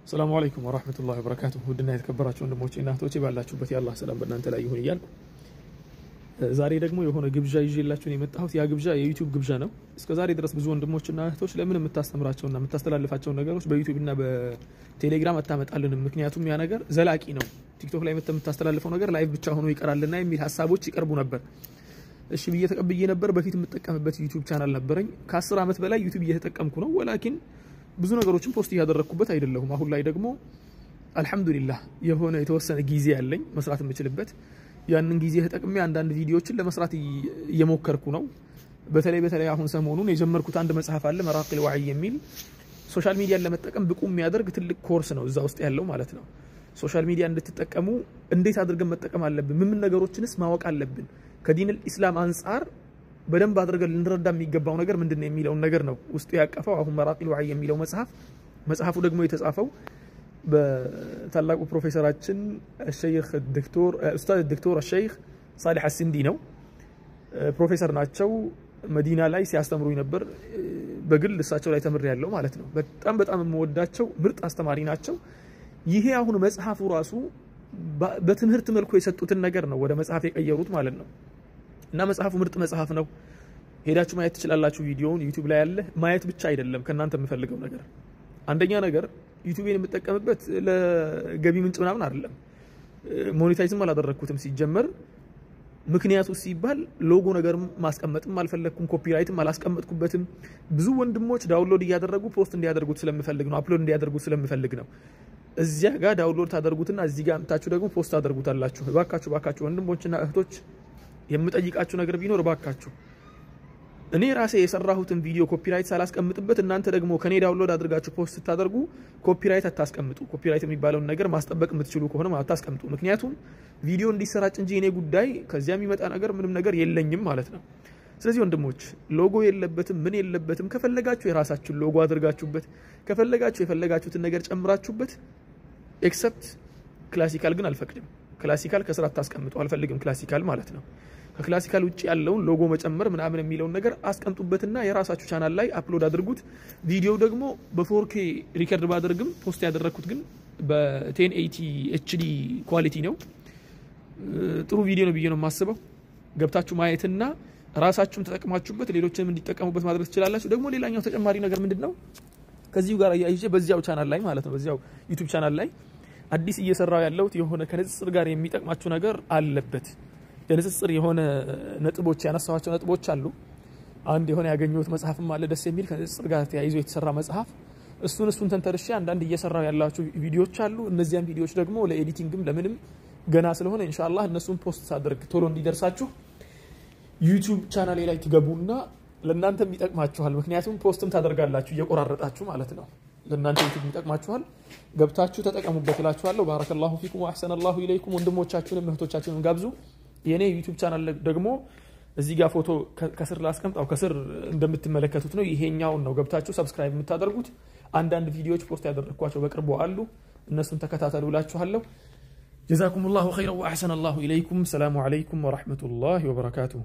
السلام عليكم ورحمة الله وبركاته. ودنا يتكبراتشو ወንድሞቼ እና እህቶቼ ባላችሁበት ያላህ ሰላም በእናንተ ላይ ይሁን እያልኩ ዛሬ ደግሞ የሆነ ግብዣ ይዤላችሁ የመጣሁት ያ ግብዣ የዩቲዩብ ግብዣ ነው። እስከ ዛሬ ድረስ ብዙ ወንድሞችና እህቶች ለምን የምታስተምራቸውና የምታስተላልፋቸው ነገሮች በዩቲዩብ እና በቴሌግራም አታመጣልን ምክንያቱም ያ ነገር ዘላቂ ነው ቲክቶክ ላይ የምታስተላልፈው ነገር ላይቭ ብቻ ሆኖ ይቀራልና የሚል ሐሳቦች ይቀርቡ ነበር። እሺ ብዬ ተቀብዬ ነበር። በፊት የምጠቀምበት ዩቲዩብ ቻናል ነበርኝ ከ10 አመት በላይ ዩቲዩብ እየተጠቀምኩ ነው። ወላኪን ብዙ ነገሮችን ፖስት ያደረኩበት አይደለም። አሁን ላይ ደግሞ አልহামዱሊላህ የሆነ የተወሰነ ጊዜ ያለኝ መስራት የምችልበት ያንን ጊዜ ተጠቅሜ አንዳንድ ቪዲዮዎችን ለመስራት እየሞከርኩ ነው። በተለይ አሁን ሰሞኑን የጀመርኩት አንድ መጽሐፍ አለ መራቂል ወዕይ የሚል ሶሻል ሚዲያን ለመጠቀም ብቁ የሚያደርግ ትልቅ ኮርስ ነው እዛ ውስጥ ያለው ማለት ነው። ሶሻል ሚዲያ እንድትጠቀሙ እንዴት አድርገን መጠቀም አለብን ምን ነገሮችንስ ማወቅ አለብን ከዲን الاسلام አንፃር በደንብ አድርገን ልንረዳ የሚገባው ነገር ምንድነው የሚለው ነገር ነው ውስጡ ያቀፈው። አሁን መራቂል ወዕይ የሚለው መጽሐፉ ደግሞ የተጻፈው በታላቁ ፕሮፌሰራችን الشيخ الدكتور استاذ الدكتور الشيخ صالح السندي ነው። ፕሮፌሰር ናቸው። መዲና ላይ ሲያስተምሩ ነበር። በግል እሳቸው ላይ ተምር ያለው ማለት ነው። በጣም የምወዳቸው ምርጥ አስተማሪ ናቸው። ይሄ አሁን መጽሐፉ ራሱ በትምህርት መልኩ የሰጡትን ነገር ነው ወደ መጽሐፍ የቀየሩት ማለት ነው። እና መጽሐፉ ምርጥ መጽሐፍ ነው። ሄዳችሁ ማየት ትችላላችሁ። ቪዲዮውን ዩቲዩብ ላይ ያለ ማየት ብቻ አይደለም ከናንተ የምፈልገው ነገር አንደኛ ነገር ዩቲዩብን የምጠቀምበት ለገቢ ምንጭ ምናምን አይደለም። ሞኔታይዝም አላደረኩትም ሲጀመር ምክንያቱ ሲባል ሎጎ ነገር ማስቀመጥም አልፈለኩም ኮፒራይትም አላስቀመጥኩበትም። ብዙ ወንድሞች ዳውንሎድ ያደረጉ ፖስት እንዲያደርጉት ስለምፈልግ ነው አፕሎድ እንዲያደርጉት ስለምፈልግ ነው። እዚያ ጋር ዳውንሎድ ታደርጉትና እዚህ ጋር አምጣችሁ ደግሞ ፖስት አድርጉታላችሁ። ባካችሁ ወንድሞችና እህቶች የምጠይቃችሁ ነገር ቢኖር ባካችሁ እኔ ራሴ የሰራሁትን ቪዲዮ ኮፒራይት ሳላስቀምጥበት እናንተ ደግሞ ከኔ ዳውንሎድ አድርጋችሁ ፖስት ታደርጉ ኮፒራይት አታስቀምጡ። ኮፒራይት የሚባለው ነገር ማስጠበቅ የምትችሉ ከሆነ አታስቀምጡ። ምክንያቱም ቪዲዮ እንዲሰራጭ እንጂ እኔ ጉዳይ ከዚያ የሚመጣ ነገር ምንም ነገር የለኝም ማለት ነው። ስለዚህ ወንድሞች ሎጎ የለበትም ምን የለበትም ከፈለጋችሁ የራሳችሁን ሎጎ አድርጋችሁበት ከፈለጋችሁ የፈለጋችሁትን ነገር ጨምራችሁበት ኤክሰፕት ክላሲካል ግን አልፈቅድም። ክላሲካል ከስራ አታስቀምጡ አልፈልግም ክላሲካል ማለት ነው። ከክላሲካል ውጪ ያለውን ሎጎ መጨመር ምናምን የሚለው ነገር አስቀምጡበትና የራሳችሁ ቻናል ላይ አፕሎድ አድርጉት። ቪዲዮ ደግሞ በ4K ሪከርድ ባደርግም ፖስት ያደረኩት ግን በ1080 HD ኳሊቲ ነው። ጥሩ ቪዲዮ ነው ብዬ ነው የማስበው። ገብታችሁ ማየትና ራሳችሁም ተጠቅማችሁበት ሌሎችንም እንዲጠቀሙበት ማድረግ ትችላላችሁ። ደግሞ ሌላኛው ተጨማሪ ነገር ምንድነው ከዚሁ ጋር ያይዤ በዚያው ቻናል ላይ ማለት ነው በዚያው ዩቲዩብ ቻናል ላይ አዲስ እየሰራው ያለውት የሆነ ከንጽጽር ጋር የሚጠቅማችሁ ነገር አለበት። የንጽጽር የሆነ ነጥቦች ያነሳዋቸው ነጥቦች አሉ። አንድ የሆነ ያገኘሁት መጽሐፍም አለ ደስ የሚል ከንጽጽር ጋር ተያይዞ የተሰራ መጽሐፍ እሱን ተንተርሼ አንዳንድ እየሰራው ያላችሁ ቪዲዮዎች አሉ። እነዚያን ቪዲዮዎች ደግሞ ለኤዲቲንግም ለምንም ገና ስለሆነ ኢንሻአላህ እነሱን ፖስት ሳደርግ ቶሎ እንዲደርሳችሁ ዩቲዩብ ቻናሌ ላይ ትገቡና ለእናንተም ይጠቅማችኋል። ምክንያቱም ፖስትም ታደርጋላችሁ እየቆራረጣችሁ ማለት ነው። ለእናንተ ዩቲዩብ ይጠቅማችኋል ገብታችሁ ተጠቀሙበት እላችኋለሁ። ባረከላሁ ፊኩም ወአህሰነላሁ ኢለይኩም። ወንድሞቻችሁንም እህቶቻችሁንም ጋብዙ። የኔ ዩቲዩብ ቻናል ደግሞ እዚህ ጋር ፎቶ ከስር ላስቀምጣው ከስር እንደምትመለከቱት ነው። ይሄኛውን ነው ገብታችሁ ሰብስክራይብ የምታደርጉት። አንዳንድ ቪዲዮዎች ፖስት ያደረኳቸው በቅርቡ አሉ እነሱን ተከታተሉ እላችኋለሁ። جزاكم الله خيرا واحسن الله اليكم. السلام عليكم ورحمه الله وبركاته.